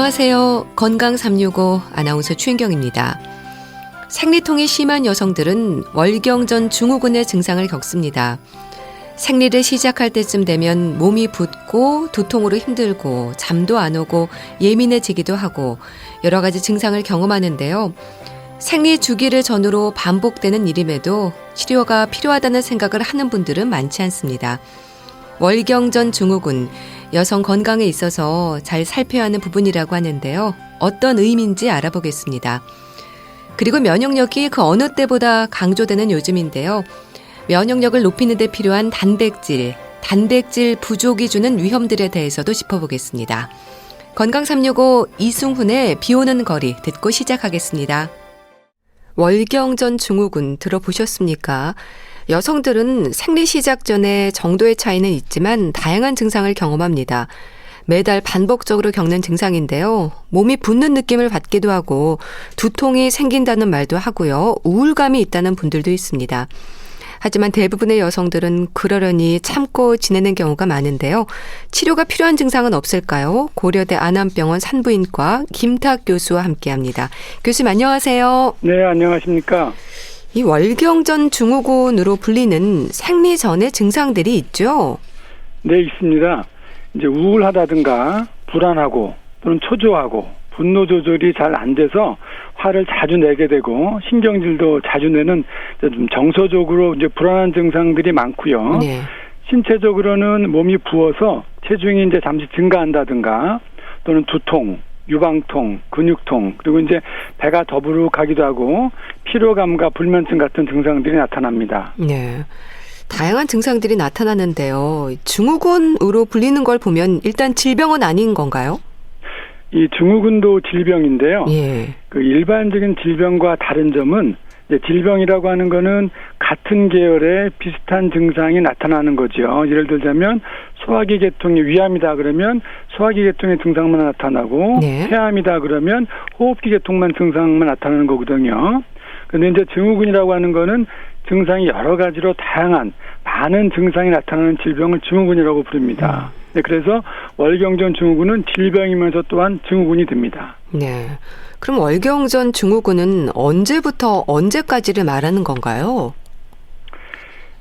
안녕하세요. 건강 365 아나운서 최인경입니다. 생리통이 심한 여성들은 월경전 증후군의 증상을 겪습니다. 생리를 시작할 때쯤 되면 몸이 붓고 두통으로 힘들고 잠도 안 오고 예민해지기도 하고 여러 가지 증상을 경험하는데요. 생리 주기를 전후로 반복되는 일임에도 치료가 필요하다는 생각을 하는 분들은 많지 않습니다. 월경전 증후군, 여성 건강에 있어서 잘 살펴야 하는 부분이라고 하는데요. 어떤 의미인지 알아보겠습니다. 그리고 면역력이 그 어느 때보다 강조되는 요즘인데요. 면역력을 높이는 데 필요한 단백질 부족이 주는 위험들에 대해서도 짚어보겠습니다. 건강 365 이승훈의 비오는 거리 듣고 시작하겠습니다. 월경전 증후군 들어보셨습니까? 여성들은 생리 시작 전에 정도의 차이는 있지만 다양한 증상을 경험합니다. 매달 반복적으로 겪는 증상인데요. 몸이 붓는 느낌을 받기도 하고 두통이 생긴다는 말도 하고요. 우울감이 있다는 분들도 있습니다. 하지만 대부분의 여성들은 그러려니 참고 지내는 경우가 많은데요. 치료가 필요한 증상은 없을까요? 고려대 안암병원 산부인과 김탁 교수와 함께합니다. 교수님 안녕하세요. 네, 안녕하십니까. 이 월경전 증후군으로 불리는 생리 전의 증상들이 있죠? 네, 있습니다. 이제 우울하다든가 불안하고 또는 초조하고 분노 조절이 잘 안 돼서 화를 자주 내게 되고 신경질도 자주 내는 좀 정서적으로 이제 불안한 증상들이 많고요. 네. 신체적으로는 몸이 부어서 체중이 이제 잠시 증가한다든가 또는 두통, 유방통, 근육통, 그리고 이제 배가 더부룩하기도 하고 피로감과 불면증 같은 증상들이 나타납니다. 네. 다양한 증상들이 나타나는데요. 증후군으로 불리는 걸 보면 일단 질병은 아닌 건가요? 이 증후군도 질병인데요. 예. 그 일반적인 질병과 다른 점은 이제 질병이라고 하는 거는 같은 계열의 비슷한 증상이 나타나는 거죠. 예를 들자면 소화기 계통이 위암이다 그러면 소화기 계통의 증상만 나타나고 네. 폐암이다 그러면 호흡기 계통만 증상만 나타나는 거거든요. 그런데 이제 증후군이라고 하는 거는 증상이 여러 가지로 다양한 많은 증상이 나타나는 질병을 증후군이라고 부릅니다. 네, 그래서 월경전 증후군은 질병이면서 또한 증후군이 됩니다. 네. 그럼 월경전 증후군은 언제부터 언제까지를 말하는 건가요?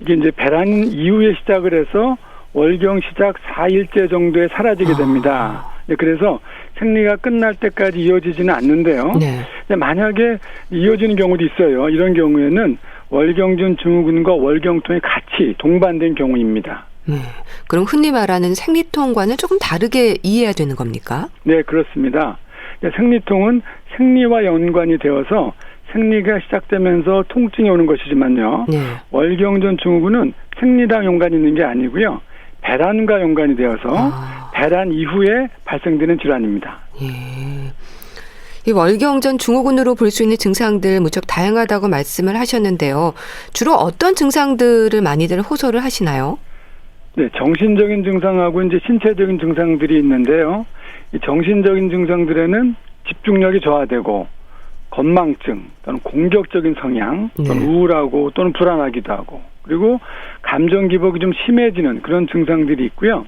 이게 이제 배란 이후에 시작을 해서 월경 시작 4일째 정도에 사라지게 됩니다. 네, 그래서 생리가 끝날 때까지 이어지지는 않는데요. 네. 근데 만약에 이어지는 경우도 있어요. 이런 경우에는 월경전 증후군과 월경통이 같이 동반된 경우입니다. 네. 그럼 흔히 말하는 생리통과는 조금 다르게 이해해야 되는 겁니까? 네, 그렇습니다. 생리통은 생리와 연관이 되어서 생리가 시작되면서 통증이 오는 것이지만요. 네. 월경전 증후군은 생리랑 연관이 있는 게 아니고요. 배란과 연관이 되어서 배란 이후에 발생되는 질환입니다. 예. 이 월경전 증후군으로 볼 수 있는 증상들 무척 다양하다고 말씀을 하셨는데요. 주로 어떤 증상들을 많이들 호소를 하시나요? 네, 정신적인 증상하고 이제 신체적인 증상들이 있는데요. 이 정신적인 증상들에는 집중력이 저하되고 건망증 또는 공격적인 성향 또는 네. 우울하고 또는 불안하기도 하고 그리고 감정 기복이 좀 심해지는 그런 증상들이 있고요.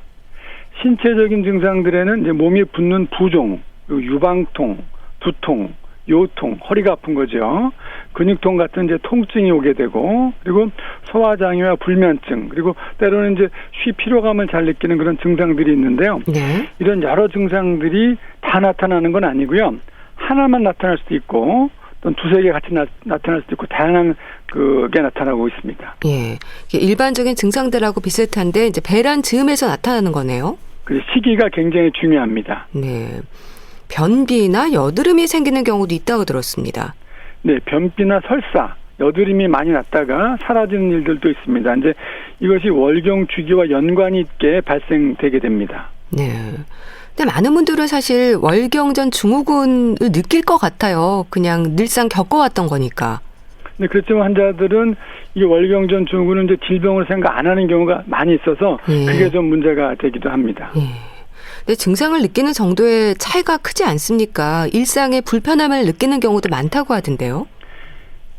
신체적인 증상들에는 이제 몸이 붓는 부종, 그리고 유방통, 두통, 요통, 허리가 아픈 거죠. 근육통 같은 이제 통증이 오게 되고 그리고 소화장애와 불면증 그리고 때로는 이제 피로감을 잘 느끼는 그런 증상들이 있는데요. 네. 이런 여러 증상들이 다 나타나는 건 아니고요. 하나만 나타날 수도 있고 또는 두세 개 같이 나타날 수도 있고 다양한 그게 나타나고 있습니다. 예. 일반적인 증상들하고 비슷한데 이제 배란 즈음에서 나타나는 거네요. 그래서 시기가 굉장히 중요합니다. 네. 변비나 여드름이 생기는 경우도 있다고 들었습니다. 네, 변비나 설사, 여드름이 많이 났다가 사라지는 일들도 있습니다. 이제 이것이 월경 주기와 연관이 있게 발생되게 됩니다. 네. 근데 많은 분들은 사실 월경전 증후군을 느낄 것 같아요. 그냥 늘상 겪어왔던 거니까. 네, 그렇지만 환자들은 이 월경전 증후군은 이제 질병을 생각 안 하는 경우가 많이 있어서 그게 좀 문제가 되기도 합니다. 근데 증상을 느끼는 정도의 차이가 크지 않습니까? 일상의 불편함을 느끼는 경우도 많다고 하던데요.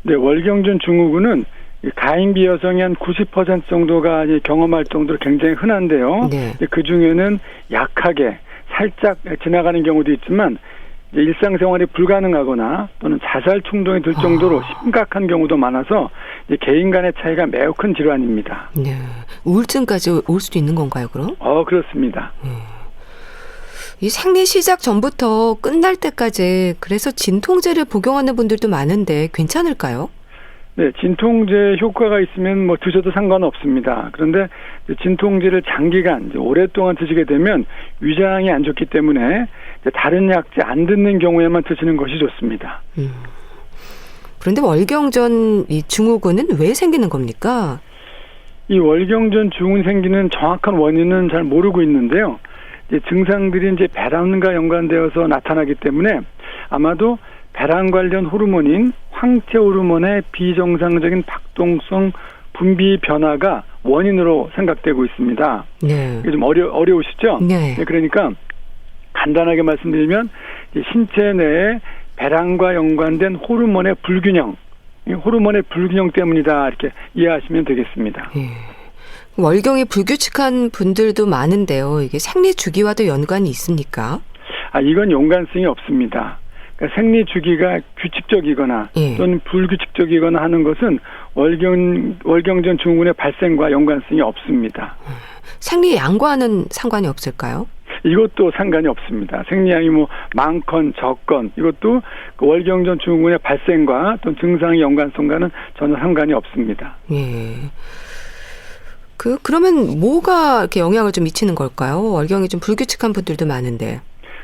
네, 월경전 증후군은 가임비 여성이 한 90% 정도가 경험할 정도로 굉장히 흔한데요. 네. 그 중에는 약하게 살짝 지나가는 경우도 있지만 이제 일상생활이 불가능하거나 또는 자살 충동이 들 정도로 심각한 경우도 많아서 이제 개인 간의 차이가 매우 큰 질환입니다. 네. 우울증까지 올 수도 있는 건가요, 그럼? 그렇습니다. 이 생리 시작 전부터 끝날 때까지 그래서 진통제를 복용하는 분들도 많은데 괜찮을까요? 네, 진통제 효과가 있으면 뭐 드셔도 상관없습니다. 그런데 진통제를 장기간 이제 오랫동안 드시게 되면 위장이 안 좋기 때문에 이제 다른 약제 안 듣는 경우에만 드시는 것이 좋습니다. 그런데 월경전 이 증후군은 왜 생기는 겁니까? 이 월경전 증후군 생기는 정확한 원인은 잘 모르고 있는데요. 이제 증상들이 이제 배란과 연관되어서 나타나기 때문에 아마도 배란 관련 호르몬인 황체 호르몬의 비정상적인 박동성 분비 변화가 원인으로 생각되고 있습니다. 네. 이게 좀 어려우시죠? 네. 그러니까 간단하게 말씀드리면 신체 내에 배란과 연관된 호르몬의 불균형, 이 호르몬의 불균형 때문이다 이렇게 이해하시면 되겠습니다. 네. 월경이 불규칙한 분들도 많은데요. 이게 생리 주기와도 연관이 있습니까? 이건 연관성이 없습니다. 그러니까 생리 주기가 규칙적이거나 또는 불규칙적이거나 하는 것은 월경전 증후군의 발생과 연관성이 없습니다. 생리 양과는 상관이 없을까요? 이것도 상관이 없습니다. 생리양이 뭐 많건 적건 이것도 그 월경전 증후군의 발생과 또는 증상의 연관성과는 전혀 상관이 없습니다. 예. 그러면 뭐가 이렇게 영향을 좀 미치는 걸까요? 월경이 좀 불규칙한 분들도 많은데.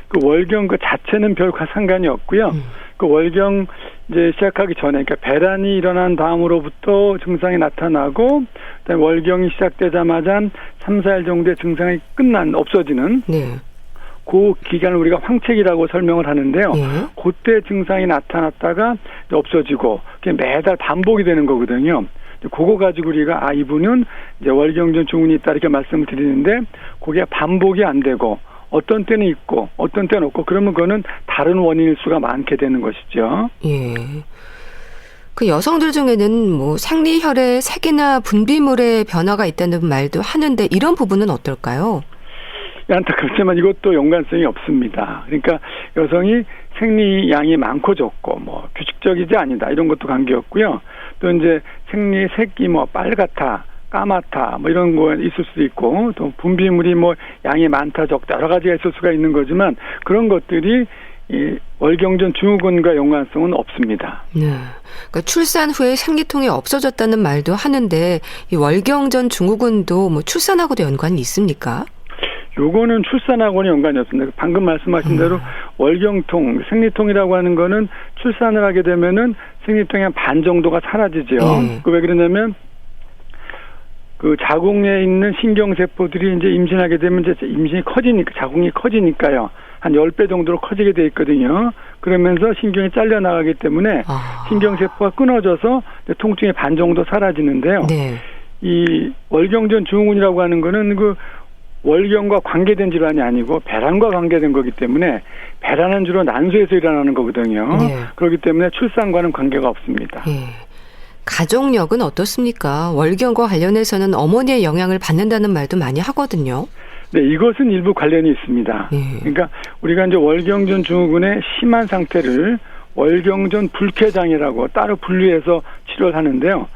그 월경 그 자체는 별 상관이 없고요. 그 월경 이제 시작하기 전에, 그러니까 배란이 일어난 다음으로부터 증상이 나타나고, 그다음에 월경이 시작되자마자 한 3, 4일 정도의 증상이 없어지는. 네. 그 기간을 우리가 황체기라고 설명을 하는데요. 예. 그때 증상이 나타났다가 없어지고, 그게 매달 반복이 되는 거거든요. 그거 가지고 우리가 이분은 이제 월경전 증후군이 있다 이렇게 말씀을 드리는데, 그게 반복이 안 되고 어떤 때는 있고 어떤 때는 없고 그러면 그거는 다른 원인일 수가 많게 되는 것이죠. 예. 그 여성들 중에는 뭐 생리혈의 색이나 분비물의 변화가 있다는 말도 하는데 이런 부분은 어떨까요? 안타깝지만 이것도 연관성이 없습니다. 그러니까 여성이 생리양이 많고 적고 뭐 규칙적이지 아니다 이런 것도 관계없고요. 또 이제 생리 색이 뭐 빨갛다, 까맣다 뭐 이런 거 있을 수도 있고 또 분비물이 뭐 양이 많다 적다 여러 가지가 있을 수가 있는 거지만 그런 것들이 이 월경전 증후군과 연관성은 없습니다. 네. 그러니까 출산 후에 생리통이 없어졌다는 말도 하는데 이 월경전 증후군도 뭐 출산하고도 연관이 있습니까? 요거는 출산하고는 연관이 없습니다. 방금 말씀하신 대로 월경통, 생리통이라고 하는 거는 출산을 하게 되면은 생리통의 한 반 정도가 사라지죠. 그 왜 그러냐면 그 자궁에 있는 신경세포들이 이제 임신하게 되면 이제 임신이 커지니까, 자궁이 커지니까요. 한 10배 정도로 커지게 돼 있거든요. 그러면서 신경이 잘려나가기 때문에 신경세포가 끊어져서 통증의 반 정도 사라지는데요. 네. 이 월경전 증후군이라고 하는 거는 그 월경과 관계된 질환이 아니고 배란과 관계된 거기 때문에 배란은 주로 난소에서 일어나는 거거든요. 네. 그렇기 때문에 출산과는 관계가 없습니다. 예. 가족력은 어떻습니까? 월경과 관련해서는 어머니의 영향을 받는다는 말도 많이 하거든요. 네, 이것은 일부 관련이 있습니다. 그러니까 우리가 이제 월경전 증후군의 심한 상태를 월경전 불쾌장애라고 따로 분류해서 치료를 하는데요.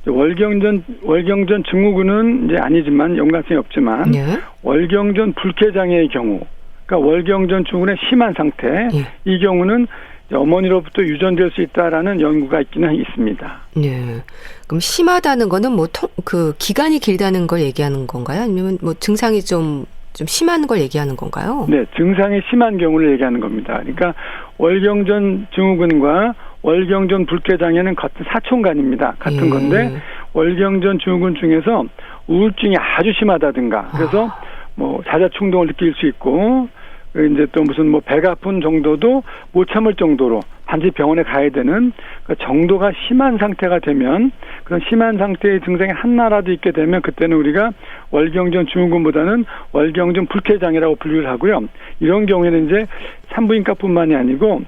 월경전 증후군은 이제 아니지만 연관성이 없지만 월경전 불쾌장애의 경우, 그러니까 월경전 증후군의 심한 상태, 이 경우는 어머니로부터 유전될 수 있다라는 연구가 있기는 있습니다. 네. 그럼 심하다는 거는 뭐 그 기간이 길다는 걸 얘기하는 건가요? 아니면 뭐 증상이 좀 심한 걸 얘기하는 건가요? 네, 증상이 심한 경우를 얘기하는 겁니다. 그러니까 월경전 증후군과 월경전 불쾌장애는 같은 사촌간입니다. 같은 건데 월경전 증후군 중에서 우울증이 아주 심하다든가 그래서 뭐 자자충동을 느낄 수 있고 이제 또 무슨 뭐 배가 아픈 정도도 못 참을 정도로 반드시 병원에 가야 되는 그 정도가 심한 상태가 되면 그런 심한 상태의 증상이 하나라도 있게 되면 그때는 우리가 월경전 증후군보다는 월경전 불쾌장애라고 분류를 하고요. 이런 경우에는 이제 산부인과뿐만이 아니고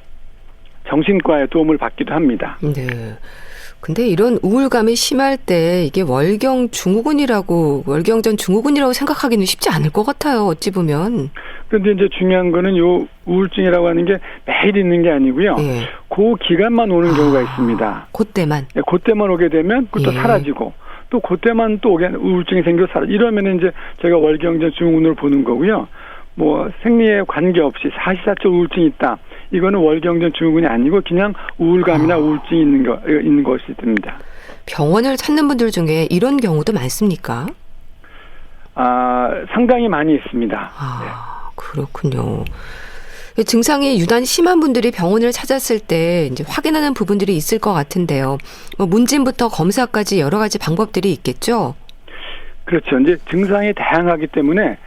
정신과의 도움을 받기도 합니다. 네. 근데 이런 우울감이 심할 때 이게 월경전 증후군이라고 생각하기는 쉽지 않을 것 같아요. 어찌 보면. 그런데 이제 중요한 거는 요 우울증이라고 하는 게 매일 있는 게 아니고요. 예. 그 기간만 오는 경우가 있습니다. 그때만. 예, 그때만 오게 되면 그것도 예. 사라지고 또 그때만 또 오게 우울증이 생겨 사라져. 이러면 이제 저희가 월경전 증후군으로 보는 거고요. 뭐 생리에 관계없이 사시사철 우울증이 있다. 이거는 월경전 증후군이 아니고 그냥 우울감이나 우울증이 있는 것이 됩니다. 병원을 찾는 분들 중에 이런 경우도 많습니까? 상당히 많이 있습니다. 그렇군요. 증상이 유난히 심한 분들이 병원을 찾았을 때 이제 확인하는 부분들이 있을 것 같은데요. 뭐 문진부터 검사까지 여러 가지 방법들이 있겠죠? 그렇죠. 이제 증상이 다양하기 때문에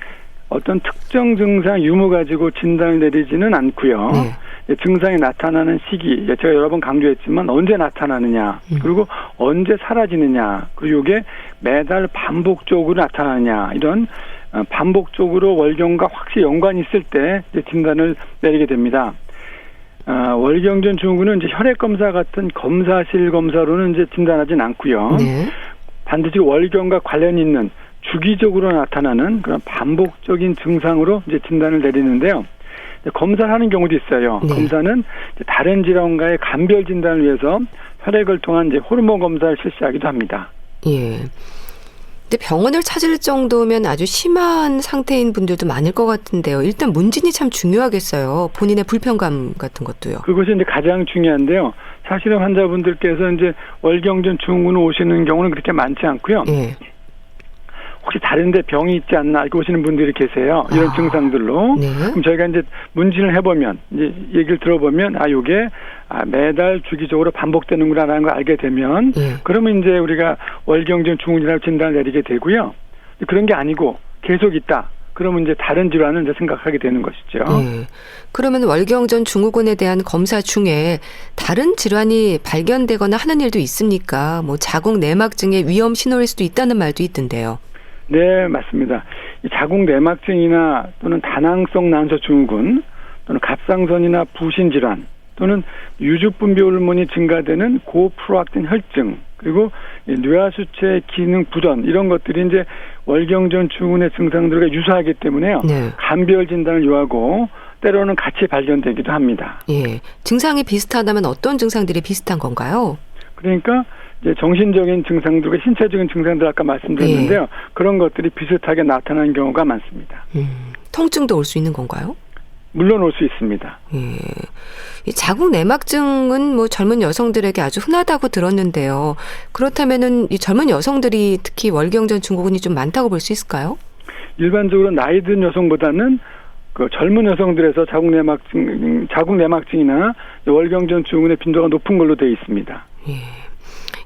어떤 특정 증상 유무 가지고 진단을 내리지는 않고요. 네. 증상이 나타나는 시기, 제가 여러 번 강조했지만 언제 나타나느냐, 그리고 언제 사라지느냐, 그리고 이게 매달 반복적으로 나타나느냐, 이런 반복적으로 월경과 확실히 연관이 있을 때 이제 진단을 내리게 됩니다. 월경전 증후군은 이제 혈액 검사 같은 검사실 검사로는 이제 진단하진 않고요. 네. 반드시 월경과 관련이 있는 주기적으로 나타나는 그런 반복적인 증상으로 이제 진단을 내리는데요. 검사를 하는 경우도 있어요. 네. 검사는 다른 질환과의 감별 진단을 위해서 혈액을 통한 이제 호르몬 검사를 실시하기도 합니다. 예. 근데 병원을 찾을 정도면 아주 심한 상태인 분들도 많을 것 같은데요. 일단 문진이 참 중요하겠어요. 본인의 불편감 같은 것도요. 그것이 이제 가장 중요한데요. 사실은 환자분들께서 이제 월경전 증후군으로 오시는 경우는 그렇게 많지 않고요. 예. 혹시 다른데 병이 있지 않나 알고 오시는 분들이 계세요. 이런 증상들로. 네. 그럼 저희가 이제 문진을 해보면, 이제 얘기를 들어보면, 요게 매달 주기적으로 반복되는구나라는 걸 알게 되면, 예. 그러면 이제 우리가 월경전 증후군이라고 진단을 내리게 되고요. 그런 게 아니고 계속 있다. 그러면 이제 다른 질환을 이제 생각하게 되는 것이죠. 예. 그러면 월경전 증후군에 대한 검사 중에 다른 질환이 발견되거나 하는 일도 있습니까? 뭐 자궁 내막증의 위험 신호일 수도 있다는 말도 있던데요. 네, 맞습니다. 이 자궁 내막증이나 또는 다낭성 난소 증후군 또는 갑상선이나 부신 질환 또는 유주분비 호르몬이 증가되는 고프로락틴 혈증 그리고 뇌하수체 기능 부전 이런 것들이 이제 월경전 증후군의 증상들과 유사하기 때문에요. 네. 감별 진단을 요하고 때로는 같이 발견되기도 합니다. 예. 증상이 비슷하다면 어떤 증상들이 비슷한 건가요? 그러니까 이제 정신적인 증상들과 신체적인 증상들 아까 말씀드렸는데요. 그런 것들이 비슷하게 나타나는 경우가 많습니다. 통증도 올 수 있는 건가요? 물론 올 수 있습니다. 예. 이 자궁 내막증은 뭐 젊은 여성들에게 아주 흔하다고 들었는데요. 그렇다면은 이 젊은 여성들이 특히 월경전 증후군이 좀 많다고 볼 수 있을까요? 일반적으로 나이 든 여성보다는 그 젊은 여성들에서 자궁 내막증이나 월경전 증후군의 빈도가 높은 걸로 되어 있습니다. 예.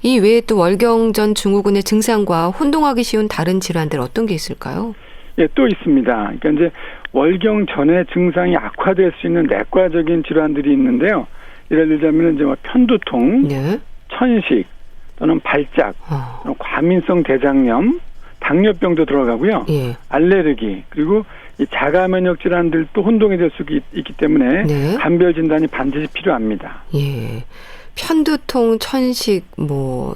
이 외에 또 월경전 증후군의 증상과 혼동하기 쉬운 다른 질환들 어떤 게 있을까요? 예, 또 있습니다. 그러니까 이제 월경 전에 증상이 악화될 수 있는 내과적인 질환들이 있는데요. 예를 들자면 이제 뭐 편두통, 네. 천식 또는 발작, 또는 과민성 대장염, 당뇨병도 들어가고요. 예. 알레르기 그리고 이 자가 면역 질환들도 혼동이 될 수 있기 때문에 네. 감별 진단이 반드시 필요합니다. 예. 편두통, 천식, 뭐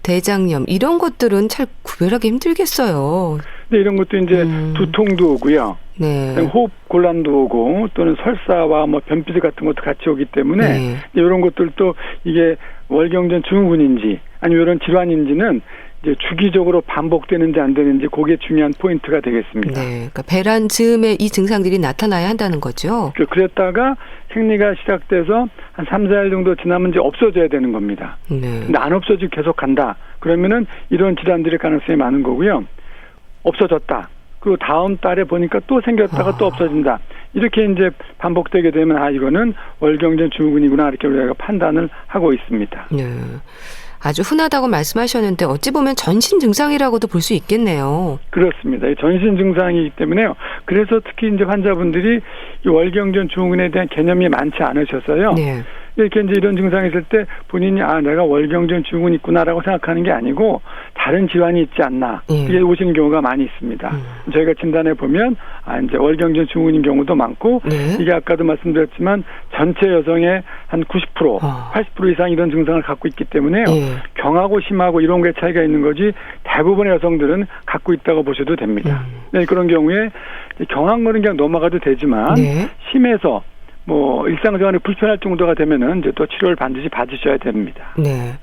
대장염 이런 것들은 잘 구별하기 힘들겠어요. 네, 이런 것도 이제 두통도 오고요. 네. 호흡 곤란도 오고 또는 설사와 뭐 변비스 같은 것도 같이 오기 때문에 네. 이런 것들도 이게 월경전 증후군인지 아니면 이런 질환인지는 이제 주기적으로 반복되는지 안 되는지 그게 중요한 포인트가 되겠습니다. 네. 그러니까 배란 즈음에 이 증상들이 나타나야 한다는 거죠. 그랬다가 생리가 시작돼서 한 3, 4일 정도 지나면 이제 없어져야 되는 겁니다. 네. 근데 안 없어지고 계속 간다. 그러면은 이런 질환들의 가능성이 많은 거고요. 없어졌다. 그리고 다음 달에 보니까 또 생겼다가 또 없어진다. 이렇게 이제 반복되게 되면 이거는 월경전 증후군이구나 이렇게 우리가 판단을 하고 있습니다. 네. 아주 흔하다고 말씀하셨는데 어찌 보면 전신 증상이라고도 볼 수 있겠네요. 그렇습니다. 전신 증상이기 때문에요. 그래서 특히 이제 환자분들이 이 월경전 증후군에 대한 개념이 많지 않으셔서요. 네. 이렇게 이제 이런 증상이 있을 때 본인이 내가 월경전 증후군 있구나라고 생각하는 게 아니고 다른 질환이 있지 않나 이게 오시는 경우가 많이 있습니다. 저희가 진단해 보면 이제 월경전 증후군인 경우도 많고 이게 아까도 말씀드렸지만 전체 여성의 한 90%, 80% 이상 이런 증상을 갖고 있기 때문에요. 경하고 심하고 이런 게 차이가 있는 거지 대부분의 여성들은 갖고 있다고 보셔도 됩니다. 네, 그런 경우에 경한 거는 그냥 넘어가도 되지만 심해서 뭐 일상생활이 불편할 정도가 되면은 이제 또 치료를 반드시 받으셔야 됩니다. 네.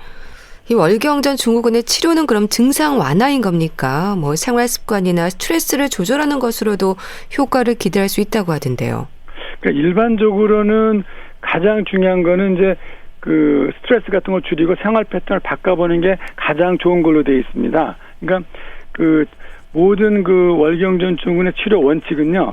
이 월경전 증후군의 치료는 그럼 증상 완화인 겁니까? 뭐 생활 습관이나 스트레스를 조절하는 것으로도 효과를 기대할 수 있다고 하던데요. 그러니까 일반적으로는 가장 중요한 거는 이제 그 스트레스 같은 걸 줄이고 생활 패턴을 바꿔보는 게 가장 좋은 걸로 되어 있습니다. 그러니까 그 모든 그 월경전 증후군의 치료 원칙은요.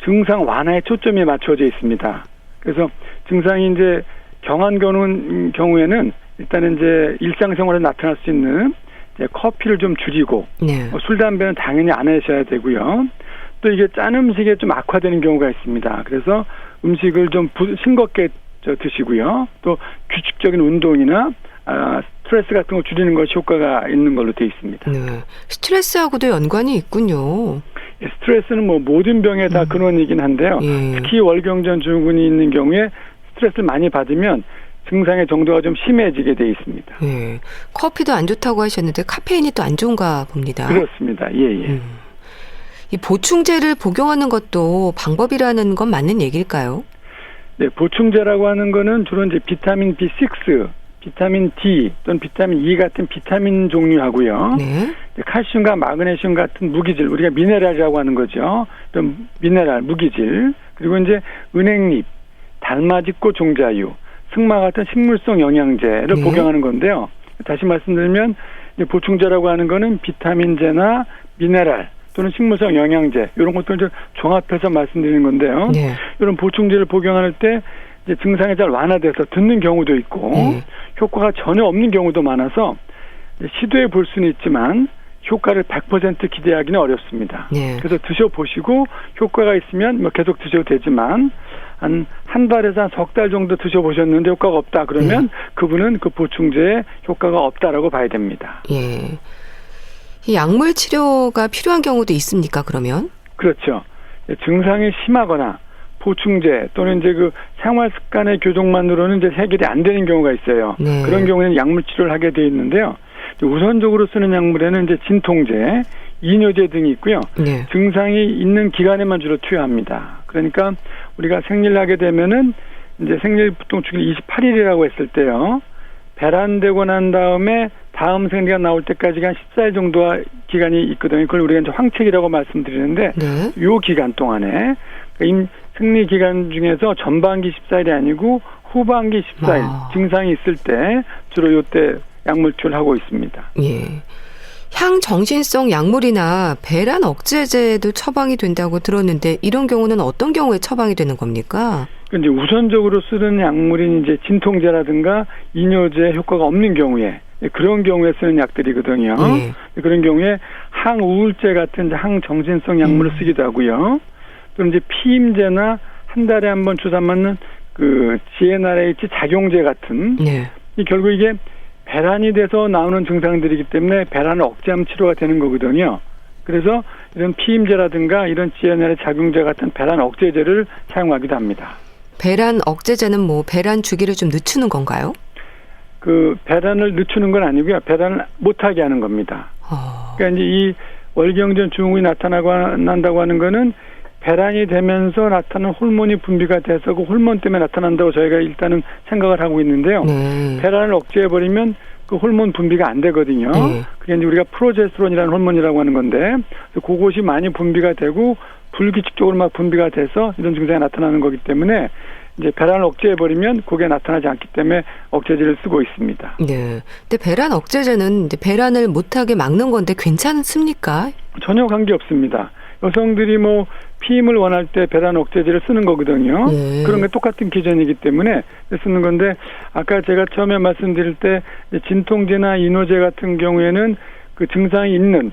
증상 완화에 초점이 맞춰져 있습니다. 그래서 증상이 이제 경한 경우에는 일단은 이제 일상생활에 나타날 수 있는 이제 커피를 좀 줄이고 술, 담배는 당연히 안 하셔야 되고요. 또 이게 짠 음식에 좀 악화되는 경우가 있습니다. 그래서 음식을 좀 싱겁게 드시고요. 또 규칙적인 운동이나 스트레스 같은 걸 줄이는 것이 효과가 있는 걸로 되어 있습니다. 스트레스하고도 연관이 있군요. 스트레스는 뭐 모든 병에 다 근원이긴 한데요. 특히 월경전 증후군이 있는 경우에 스트레스를 많이 받으면 증상의 정도가 좀 심해지게 돼 있습니다. 커피도 안 좋다고 하셨는데 카페인이 또 안 좋은가 봅니다. 그렇습니다. 예. 이 보충제를 복용하는 것도 방법이라는 건 맞는 얘기일까요? 네, 보충제라고 하는 거는 주로 이제 비타민 B6, 비타민 D 또는 비타민 E 같은 비타민 종류하고요. 칼슘과 마그네슘 같은 무기질, 우리가 미네랄이라고 하는 거죠. 또는 미네랄, 무기질, 그리고 이제 은행잎, 달맞이꽃 종자유, 승마 같은 식물성 영양제를 복용하는 건데요. 다시 말씀드리면 보충제라고 하는 거는 비타민제나 미네랄 또는 식물성 영양제 이런 것들을 좀 종합해서 말씀드리는 건데요. 이런 보충제를 복용할 때 이제 증상이 잘 완화돼서 듣는 경우도 있고 효과가 전혀 없는 경우도 많아서 시도해 볼 수는 있지만 효과를 100% 기대하기는 어렵습니다. 그래서 드셔보시고 효과가 있으면 뭐 계속 드셔도 되지만 한 달에서 한 석 달 정도 드셔보셨는데 효과가 없다 그러면 그분은 그 보충제에 효과가 없다라고 봐야 됩니다. 이 약물 치료가 필요한 경우도 있습니까, 그러면? 그렇죠. 증상이 심하거나 보충제 또는 이제 그 생활 습관의 교정만으로는 이제 해결이 안 되는 경우가 있어요. 그런 경우에는 약물 치료를 하게 돼 있는데요. 우선적으로 쓰는 약물에는 이제 진통제, 이뇨제 등이 있고요. 증상이 있는 기간에만 주로 투여합니다. 그러니까 우리가 생리를 하게 되면은 이제 생리 보통 주기 28일이라고 했을 때요. 배란되고 난 다음에 다음 생리가 나올 때까지가 한 14일 정도 기간이 있거든요. 그걸 우리가 이제 황책이라고 말씀드리는데 요 기간 동안에 그러니까 생리 기간 중에서 전반기 14일이 아니고 후반기 14일 증상이 있을 때 주로 요때 약물 치료를 하고 있습니다. 향정신성 약물이나 배란 억제제도 처방이 된다고 들었는데 이런 경우는 어떤 경우에 처방이 되는 겁니까? 이제 우선적으로 쓰는 약물인 이제 진통제라든가 이뇨제 효과가 없는 경우에 그런 경우에 쓰는 약들이거든요. 그런 경우에 항우울제 같은 항정신성 약물을 쓰기도 하고요. 또 이제 피임제나 한 달에 한 번 주사 맞는 그 GnRH 작용제 같은 결국 이게 배란이 돼서 나오는 증상들이기 때문에 배란을 억제하면 치료가 되는 거거든요. 그래서 이런 피임제라든가 이런 GnRH 작용제 같은 배란 억제제를 사용하기도 합니다. 배란 억제제는 뭐 배란 주기를 좀 늦추는 건가요? 그 배란을 늦추는 건 아니고요. 배란을 못하게 하는 겁니다. 그러니까 이제 이 월경전 증후군이 난다고 하는 거는 배란이 되면서 나타나는 호르몬이 분비가 돼서 그 호르몬 때문에 나타난다고 저희가 일단은 생각을 하고 있는데요. 배란을 억제해버리면 그 호르몬 분비가 안 되거든요. 그게 이제 우리가 프로제스테론이라는 호르몬이라고 하는 건데 그것이 많이 분비가 되고 불규칙적으로 막 분비가 돼서 이런 증상이 나타나는 거기 때문에 이제 배란을 억제해버리면 그게 나타나지 않기 때문에 억제제를 쓰고 있습니다. 근데 배란 억제제는 이제 배란을 못하게 막는 건데 괜찮습니까? 전혀 관계 없습니다. 여성들이 뭐 피임을 원할 때 배란 억제제를 쓰는 거거든요. 그런 게 똑같은 기전이기 때문에 쓰는 건데 아까 제가 처음에 말씀드릴 때 진통제나 이뇨제 같은 경우에는 그 증상이 있는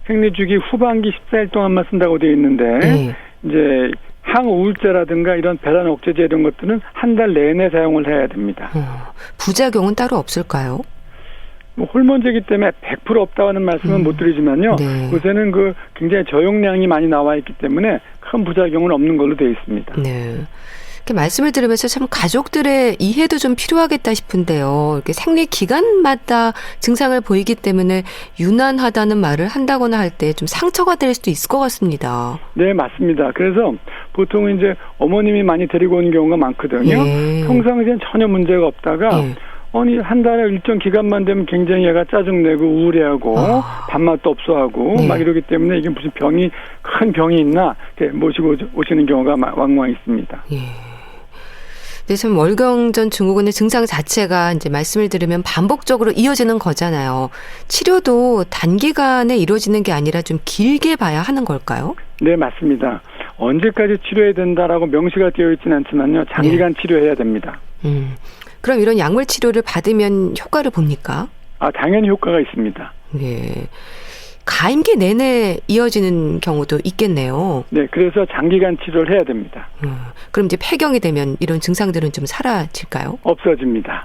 생리주기 후반기 14일 동안만 쓴다고 되어 있는데 이제 항우울제라든가 이런 배란 억제제 이런 것들은 한 달 내내 사용을 해야 됩니다. 부작용은 따로 없을까요? 뭐 호르몬제이기 때문에 100% 없다는 말씀은 못 드리지만요. 네. 요새는 굉장히 저용량이 많이 나와 있기 때문에 큰 부작용은 없는 걸로 되어 있습니다. 네. 이렇게 말씀을 들으면서 참 가족들의 이해도 좀 필요하겠다 싶은데요. 이렇게 생리 기간마다 증상을 보이기 때문에 유난하다는 말을 한다거나 할 때 좀 상처가 될 수도 있을 것 같습니다. 네, 맞습니다. 그래서 보통은 이제 어머님이 많이 데리고 오는 경우가 많거든요. 예. 평상시엔 전혀 문제가 없다가 예. 한 달에 일정 기간만 되면 굉장히 얘가 짜증내고 우울해하고 밥맛도 없어하고 네. 막 이러기 때문에 이게 무슨 큰 병이 있나 이렇게 모시고 오시는 경우가 왕왕 있습니다. 예. 근데 참 월경전 증후군의 증상 자체가 이제 말씀을 들으면 반복적으로 이어지는 거잖아요. 치료도 단기간에 이루어지는 게 아니라 좀 길게 봐야 하는 걸까요? 네, 맞습니다. 언제까지 치료해야 된다라고 명시가 되어 있지는 않지만요. 장기간 치료해야 됩니다. 그럼 이런 약물 치료를 받으면 효과를 봅니까? 당연히 효과가 있습니다. 예. 가임기 내내 이어지는 경우도 있겠네요. 네, 그래서 장기간 치료를 해야 됩니다. 그럼 이제 폐경이 되면 이런 증상들은 좀 사라질까요? 없어집니다.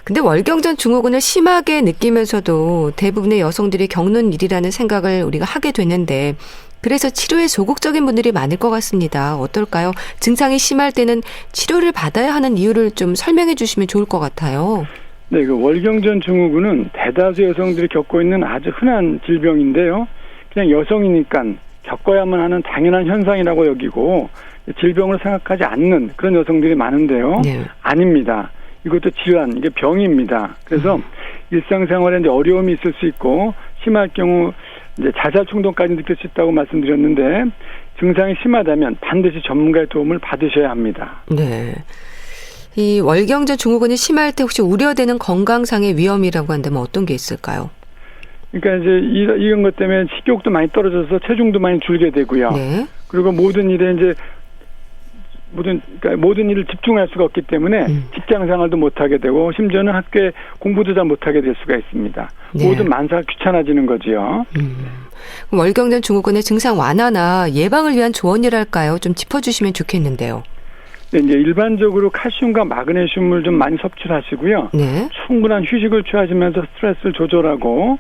근데 월경전 증후군을 심하게 느끼면서도 대부분의 여성들이 겪는 일이라는 생각을 우리가 하게 되는데 그래서 치료에 소극적인 분들이 많을 것 같습니다. 어떨까요? 증상이 심할 때는 치료를 받아야 하는 이유를 좀 설명해 주시면 좋을 것 같아요. 네, 월경전 증후군은 대다수 여성들이 겪고 있는 아주 흔한 질병인데요. 그냥 여성이니까 겪어야만 하는 당연한 현상이라고 여기고 질병을 생각하지 않는 그런 여성들이 많은데요. 네. 아닙니다. 이것도 질환, 이게 병입니다. 그래서 일상생활에 이제 어려움이 있을 수 있고 심할 경우 이제 자살 충동까지 느낄 수 있다고 말씀드렸는데 증상이 심하다면 반드시 전문가의 도움을 받으셔야 합니다. 네. 이 월경전 증후군이 심할 때 혹시 우려되는 건강상의 위험이라고 한다면 어떤 게 있을까요? 그러니까 이제 이런 것 때문에 식욕도 많이 떨어져서 체중도 많이 줄게 되고요. 네. 그리고 모든 일에 그러니까 모든 일을 집중할 수가 없기 때문에 직장 생활도 못하게 되고 심지어는 학교에 공부도 잘 못하게 될 수가 있습니다. 네. 모든 만사가 귀찮아지는 거지요. 그럼 월경전 증후군의 증상 완화나 예방을 위한 조언이랄까요? 좀 짚어주시면 좋겠는데요. 네, 이제 일반적으로 칼슘과 마그네슘을 좀 많이 섭취하시고요. 네. 충분한 휴식을 취하시면서 스트레스를 조절하고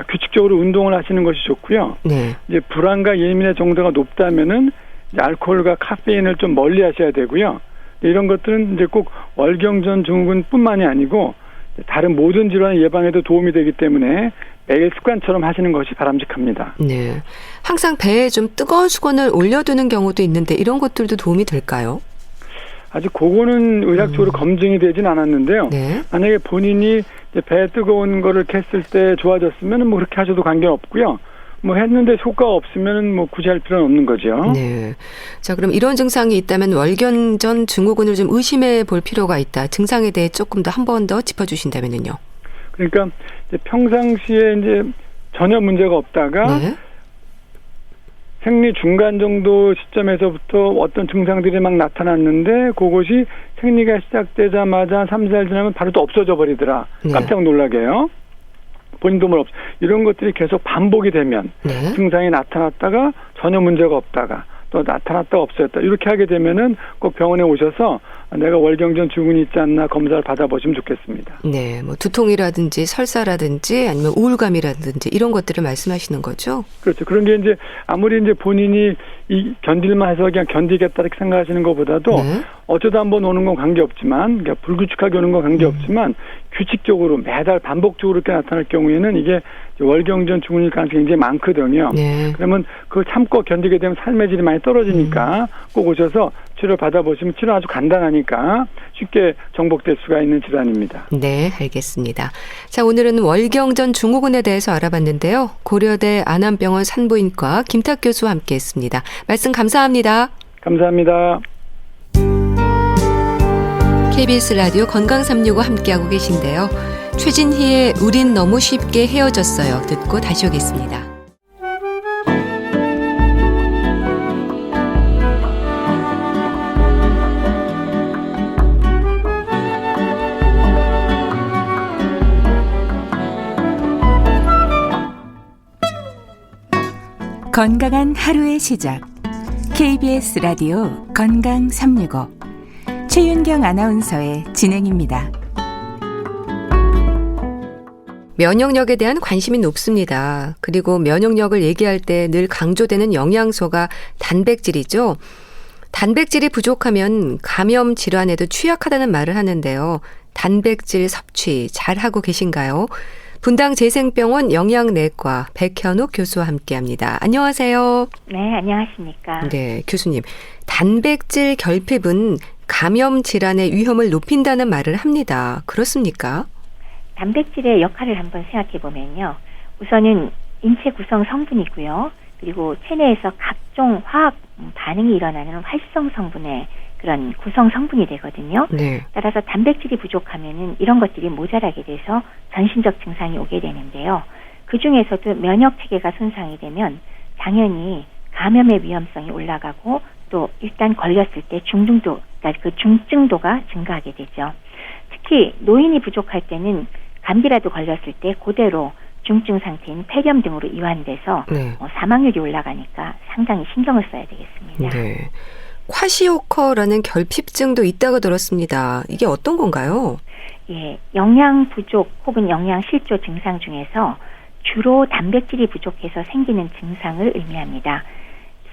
규칙적으로 운동을 하시는 것이 좋고요. 네. 이제 불안과 예민의 정도가 높다면은 이제 알코올과 카페인을 좀 멀리 하셔야 되고요. 이런 것들은 이제 꼭 월경전 증후군뿐만이 아니고 다른 모든 질환 예방에도 도움이 되기 때문에 매일 습관처럼 하시는 것이 바람직합니다. 네. 항상 배에 좀 뜨거운 수건을 올려두는 경우도 있는데 이런 것들도 도움이 될까요? 아직 그거는 의학적으로 검증이 되진 않았는데요. 네. 만약에 본인이 이제 배에 뜨거운 거를 캤을 때 좋아졌으면 뭐 그렇게 하셔도 관계없고요. 뭐 했는데 효과가 없으면 뭐 굳이 할 필요는 없는 거죠. 네. 자, 그럼 이런 증상이 있다면 월경전 증후군을 좀 의심해 볼 필요가 있다. 증상에 대해 조금 더 한 번 더 짚어주신다면요. 그러니까 이제 평상시에 이제 전혀 문제가 없다가 네. 생리 중간 정도 시점에서부터 어떤 증상들이 막 나타났는데 그것이 생리가 시작되자마자 3, 4일 지나면 바로 또 없어져 버리더라. 네. 깜짝 놀라게요. 본인도 이런 것들이 계속 반복이 되면 네. 증상이 나타났다가 전혀 문제가 없다가 또 나타났다가 없어졌다 이렇게 하게 되면은 꼭 병원에 오셔서 내가 월경전 증후군이 있지 않나 검사를 받아보시면 좋겠습니다. 네, 뭐 두통이라든지 설사라든지 아니면 우울감이라든지 이런 것들을 말씀하시는 거죠? 그렇죠. 그런 게 이제 아무리 이제 본인이 견딜만 해서 그냥 견디겠다 이렇게 생각하시는 것보다도 네. 어쩌다 한번 오는 건 관계없지만 그러니까 불규칙하게 오는 건 관계없지만 규칙적으로 매달 반복적으로 이렇게 나타날 경우에는 이게 월경전 증후군일 가능성이 굉장히 많거든요. 네. 그러면 그걸 참고 견디게 되면 삶의 질이 많이 떨어지니까 꼭 오셔서 치료 받아보시면 치료 아주 간단하니까 쉽게 정복될 수가 있는 질환입니다. 네, 알겠습니다. 자, 오늘은 월경전 증후군에 대해서 알아봤는데요. 고려대 안암병원 산부인과 김탁 교수와 함께했습니다. 말씀 감사합니다. 감사합니다. KBS 라디오 건강365 함께하고 계신데요. 최진희의 우린 너무 쉽게 헤어졌어요. 듣고 다시 오겠습니다. 건강한 하루의 시작. KBS 라디오 건강 365 최윤경 아나운서의 진행입니다. 면역력에 대한 관심이 높습니다. 그리고 면역력을 얘기할 때 늘 강조되는 영양소가 단백질이죠. 단백질이 부족하면 감염 질환에도 취약하다는 말을 하는데요. 단백질 섭취 잘하고 계신가요? 분당 재생병원 영양내과 백현욱 교수와 함께합니다. 안녕하세요. 네, 안녕하십니까. 네, 교수님. 단백질 결핍은 감염 질환의 위험을 높인다는 말을 합니다. 그렇습니까? 단백질의 역할을 한번 생각해 보면요. 우선은 인체 구성 성분이고요. 그리고 체내에서 각종 화학 반응이 일어나는 활성 성분의 그런 구성 성분이 되거든요. 네. 따라서 단백질이 부족하면은 이런 것들이 모자라게 돼서 전신적 증상이 오게 되는데요. 그 중에서도 면역 체계가 손상이 되면 당연히 감염의 위험성이 올라가고 또 일단 걸렸을 때 그러니까 그 중증도가 증가하게 되죠. 특히 노인이 부족할 때는 감기라도 걸렸을 때 그대로 중증 상태인 폐렴 등으로 이완돼서 네. 사망률이 올라가니까 상당히 신경을 써야 되겠습니다. 네. 콰시오커라는 결핍증도 있다고 들었습니다. 이게 어떤 건가요? 예, 영양 부족 혹은 영양 실조 증상 중에서 주로 단백질이 부족해서 생기는 증상을 의미합니다.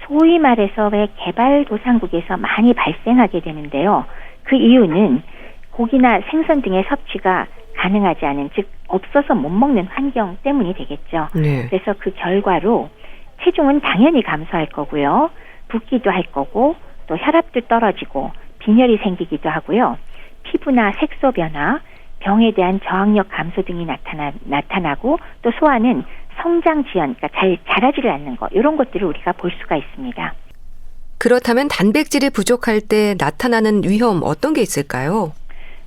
소위 말해서 왜 개발도상국에서 많이 발생하게 되는데요. 그 이유는 고기나 생선 등의 섭취가 가능하지 않은, 즉 없어서 못 먹는 환경 때문이 되겠죠. 네. 그래서 그 결과로 체중은 당연히 감소할 거고요. 붓기도 할 거고 또 혈압도 떨어지고 빈혈이 생기기도 하고요. 피부나 색소 변화, 병에 대한 저항력 감소 등이 나타나고 또 소아는 성장 지연, 그러니까 잘 자라지를 않는 것, 이런 것들을 우리가 볼 수가 있습니다. 그렇다면 단백질이 부족할 때 나타나는 위험 어떤 게 있을까요?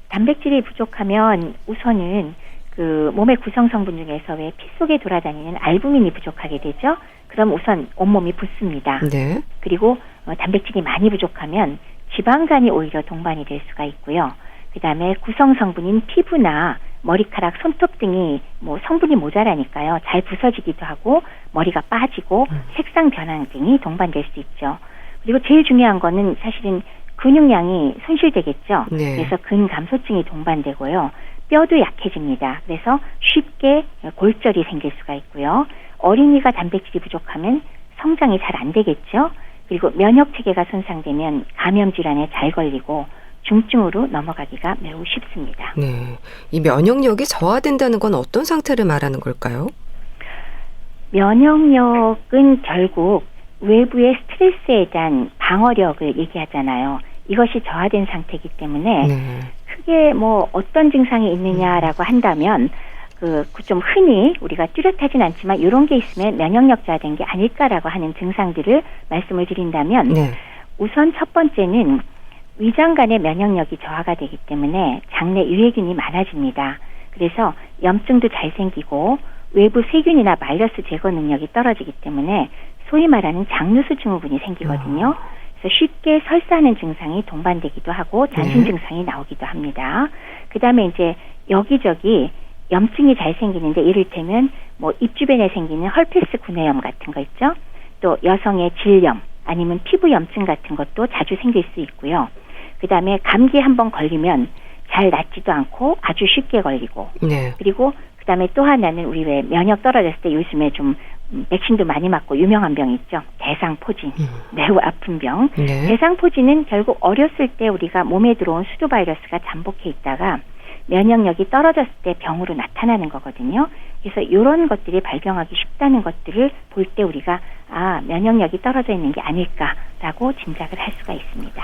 단백질이 부족하면 우선은 그 몸의 구성 성분 중에서 왜 피 속에 돌아다니는 알부민이 부족하게 되죠. 그럼 우선 온몸이 붓습니다. 네. 그리고 단백질이 많이 부족하면 지방간이 오히려 동반이 될 수가 있고요. 그다음에 구성 성분인 피부나 머리카락, 손톱 등이 성분이 모자라니까요. 잘 부서지기도 하고 머리가 빠지고 색상 변화 등이 동반될 수 있죠. 그리고 제일 중요한 거는 사실은 근육량이 손실되겠죠. 네. 그래서 근감소증이 동반되고요. 뼈도 약해집니다. 그래서 쉽게 골절이 생길 수가 있고요. 어린이가 단백질이 부족하면 성장이 잘 안 되겠죠. 그리고 면역 체계가 손상되면 감염 질환에 잘 걸리고 중증으로 넘어가기가 매우 쉽습니다. 네. 이 면역력이 저하된다는 건 어떤 상태를 말하는 걸까요? 면역력은 결국 외부의 스트레스에 대한 방어력을 얘기하잖아요. 이것이 저하된 상태이기 때문에 네. 크게 어떤 증상이 있느냐라고 한다면 좀 흔히 우리가 뚜렷하진 않지만 이런 게 있으면 면역력 저하된 게 아닐까라고 하는 증상들을 말씀을 드린다면 네. 우선 첫 번째는 위장 간의 면역력이 저하가 되기 때문에 장내 유해균이 많아집니다. 그래서 염증도 잘 생기고 외부 세균이나 바이러스 제거 능력이 떨어지기 때문에 소위 말하는 장누수 증후군이 생기거든요. 그래서 쉽게 설사하는 증상이 동반되기도 하고 잔신 증상이 나오기도 합니다. 그다음에 이제 여기저기 염증이 잘 생기는데 이를테면 입 주변에 생기는 헐페스 구내염 같은 거 있죠. 또 여성의 질염 아니면 피부 염증 같은 것도 자주 생길 수 있고요. 그다음에 감기 한번 걸리면 잘 낫지도 않고 아주 쉽게 걸리고 네. 그리고 그다음에 또 하나는 우리 왜 면역 떨어졌을 때 요즘에 좀 백신도 많이 맞고 유명한 병 있죠. 대상포진. 매우 아픈 병. 네. 대상포진은 결국 어렸을 때 우리가 몸에 들어온 수도 바이러스가 잠복해 있다가 면역력이 떨어졌을 때 병으로 나타나는 거거든요. 그래서 이런 것들이 발병하기 쉽다는 것들을 볼 때 우리가 면역력이 떨어져 있는 게 아닐까라고 짐작을 할 수가 있습니다.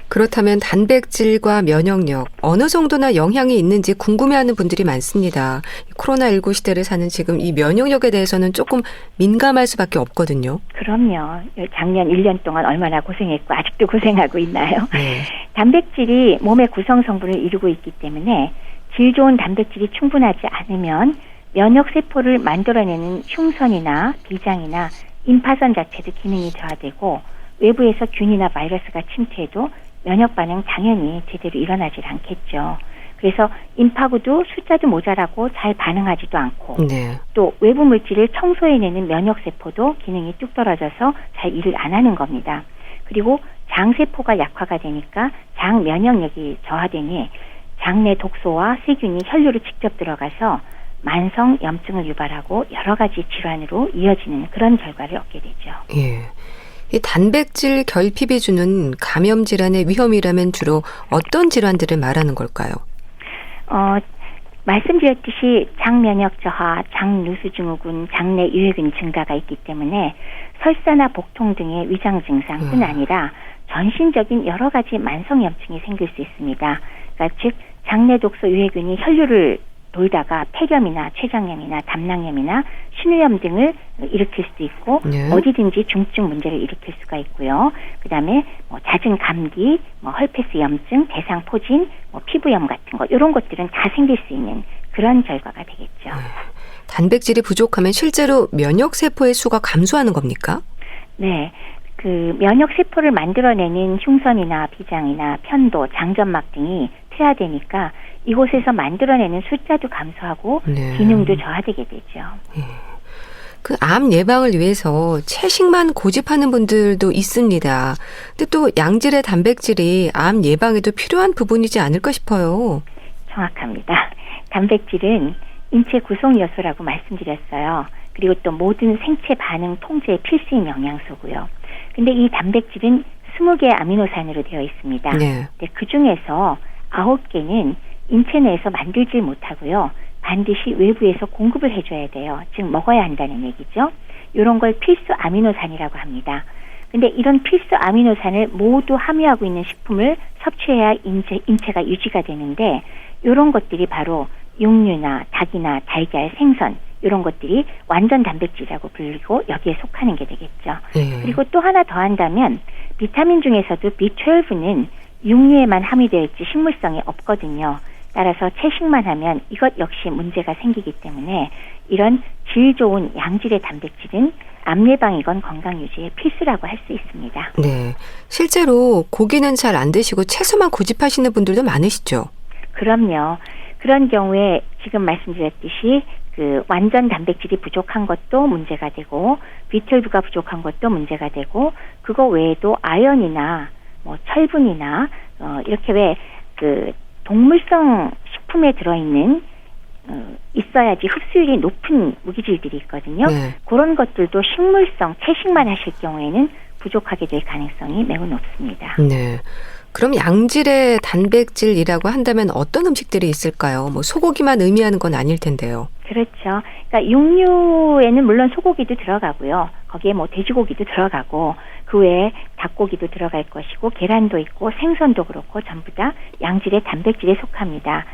그렇다면 단백질과 면역력 어느 정도나 영향이 있는지 궁금해하는 분들이 많습니다. 코로나19 시대를 사는 지금 이 면역력에 대해서는 조금 민감할 수밖에 없거든요. 그럼요. 작년 1년 동안 얼마나 고생했고 아직도 고생하고 있나요? 네. 단백질이 몸의 구성 성분을 이루고 있기 때문에 질 좋은 단백질이 충분하지 않으면 면역세포를 만들어내는 흉선이나 비장이나 임파선 자체도 기능이 저하되고 외부에서 균이나 바이러스가 침투해도 면역 반응 당연히 제대로 일어나질 않겠죠. 그래서 임파구도 숫자도 모자라고 잘 반응하지도 않고 네. 또 외부 물질을 청소해내는 면역세포도 기능이 뚝 떨어져서 잘 일을 안 하는 겁니다. 그리고 장세포가 약화가 되니까 장 면역력이 저하되니 장내 독소와 세균이 혈류로 직접 들어가서 만성 염증을 유발하고 여러 가지 질환으로 이어지는 그런 결과를 얻게 되죠. 예. 이 단백질 결핍이 주는 감염 질환의 위험이라면 주로 어떤 질환들을 말하는 걸까요? 말씀드렸듯이 장 면역 저하, 장 누수 증후군, 장내 유해균 증가가 있기 때문에 설사나 복통 등의 위장 증상뿐 아니라 전신적인 여러 가지 만성 염증이 생길 수 있습니다. 그러니까 즉 장내 독소 유해균이 혈류를 돌다가 폐렴이나 췌장염이나 담낭염이나 신우염 등을 일으킬 수도 있고 네. 어디든지 중증 문제를 일으킬 수가 있고요. 그다음에 잦은 감기, 헐페스 염증, 대상포진, 피부염 같은 것 이런 것들은 다 생길 수 있는 그런 결과가 되겠죠. 단백질이 부족하면 실제로 면역 세포의 수가 감소하는 겁니까? 네. 그 면역 세포를 만들어내는 흉선이나 비장이나 편도, 장점막 등이 퇴화되니까 이곳에서 만들어내는 숫자도 감소하고 네. 기능도 저하되게 되죠. 그 암 예방을 위해서 채식만 고집하는 분들도 있습니다. 근데 또 양질의 단백질이 암 예방에도 필요한 부분이지 않을까 싶어요. 정확합니다. 단백질은 인체 구성 요소라고 말씀드렸어요. 그리고 또 모든 생체 반응 통제의 필수인 영양소고요. 근데 이 단백질은 20개의 아미노산으로 되어 있습니다. 네. 근데 그중에서 9개는 인체 내에서 만들지 못하고요. 반드시 외부에서 공급을 해줘야 돼요. 즉 먹어야 한다는 얘기죠. 이런 걸 필수 아미노산이라고 합니다. 근데 이런 필수 아미노산을 모두 함유하고 있는 식품을 섭취해야 인체가 유지가 되는데 이런 것들이 바로 육류나 닭이나 달걀, 생선 이런 것들이 완전 단백질이라고 불리고 여기에 속하는 게 되겠죠. 네. 그리고 또 하나 더 한다면 비타민 중에서도 B12는 육류에만 함유되어 있지 식물성이 없거든요. 따라서 채식만 하면 이것 역시 문제가 생기기 때문에 이런 질 좋은 양질의 단백질은 암 예방이건 건강 유지에 필수라고 할 수 있습니다. 네. 실제로 고기는 잘 안 드시고 채소만 고집하시는 분들도 많으시죠? 그럼요. 그런 경우에 지금 말씀드렸듯이 그 완전 단백질이 부족한 것도 문제가 되고 B12가 부족한 것도 문제가 되고 그거 외에도 아연이나 철분이나 이렇게 왜 그 동물성 식품에 들어있는 있어야지 흡수율이 높은 무기질들이 있거든요. 네. 그런 것들도 식물성 채식만 하실 경우에는 부족하게 될 가능성이 매우 높습니다. 네. 그럼 양질의 단백질이라고 한다면 어떤 음식들이 있을까요? 소고기만 의미하는 건 아닐 텐데요. 그렇죠. 그러니까 육류에는 물론 소고기도 들어가고요. 거기에 돼지고기도 들어가고 그 외에 닭고기도 들어갈 것이고 계란도 있고 생선도 그렇고 전부 다 양질의 단백질에 속합니다.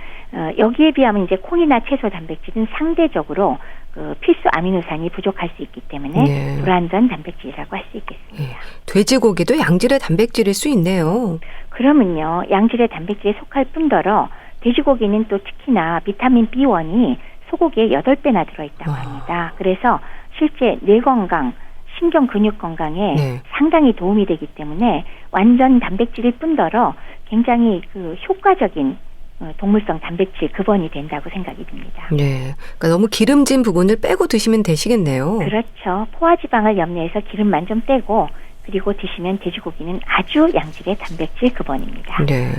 여기에 비하면 이제 콩이나 채소 단백질은 상대적으로 그 필수 아미노산이 부족할 수 있기 때문에 네. 불완전 단백질이라고 할 수 있겠습니다. 네. 돼지고기도 양질의 단백질일 수 있네요. 그러면요. 양질의 단백질에 속할 뿐더러 돼지고기는 또 특히나 비타민 B1이 소고기의 8배나 들어있다고 합니다. 그래서 실제 뇌 건강, 신경 근육 건강에 네. 상당히 도움이 되기 때문에 완전 단백질일 뿐더러 굉장히 그 효과적인 동물성 단백질 급원이 된다고 생각이 듭니다. 네. 그러니까 너무 기름진 부분을 빼고 드시면 되시겠네요. 그렇죠. 포화지방을 염려해서 기름만 좀 빼고 그리고 드시면 돼지고기는 아주 양질의 단백질 급원입니다. 네.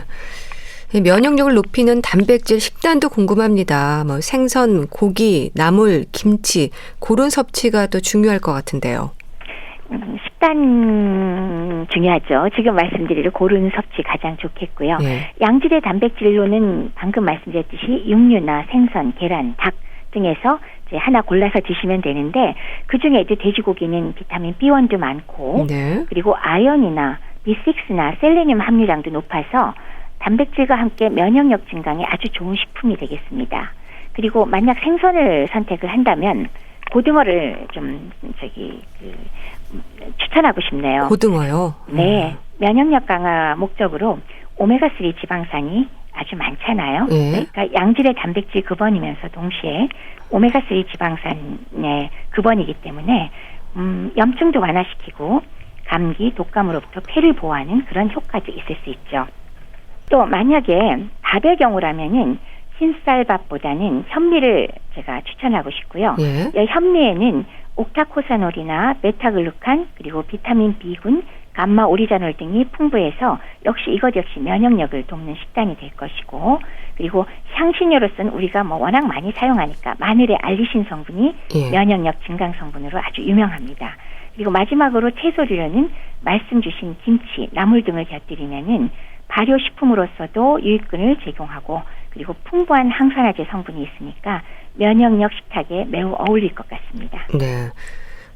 면역력을 높이는 단백질 식단도 궁금합니다. 생선, 고기, 나물, 김치 그런 섭취가 더 중요할 것 같은데요. 식단 중요하죠. 지금 말씀드린 고른 섭취 가장 좋겠고요. 네. 양질의 단백질로는 방금 말씀드렸듯이 육류나 생선, 계란, 닭 등에서 이제 하나 골라서 드시면 되는데 그중에도 돼지고기는 비타민 B1도 많고 네. 그리고 아연이나 B6나 셀레늄 함유량도 높아서 단백질과 함께 면역력 증강에 아주 좋은 식품이 되겠습니다. 그리고 만약 생선을 선택을 한다면 고등어를 좀 추천하고 싶네요. 고등어요? 네. 면역력 강화 목적으로 오메가3 지방산이 아주 많잖아요. 네. 그러니까 양질의 단백질 급원이면서 동시에 오메가3 지방산의 급원이기 때문에 염증도 완화시키고 감기, 독감으로부터 폐를 보호하는 그런 효과도 있을 수 있죠. 또 만약에 밥의 경우라면은 흰쌀밥보다는 현미를 제가 추천하고 싶고요. 예. 현미에는 옥타코사놀이나 베타글루칸 그리고 비타민 B군 감마, 오리자놀 등이 풍부해서 역시 이것 역시 면역력을 돕는 식단이 될 것이고, 그리고 향신료로서는 우리가 뭐 워낙 많이 사용하니까 마늘의 알리신 성분이 예. 면역력 증강 성분으로 아주 유명합니다. 그리고 마지막으로 채소류로는 말씀 주신 김치, 나물 등을 곁들이면은 발효식품으로서도 유익균을 제공하고, 그리고 풍부한 항산화제 성분이 있으니까 면역력 식탁에 매우 어울릴 것 같습니다. 네.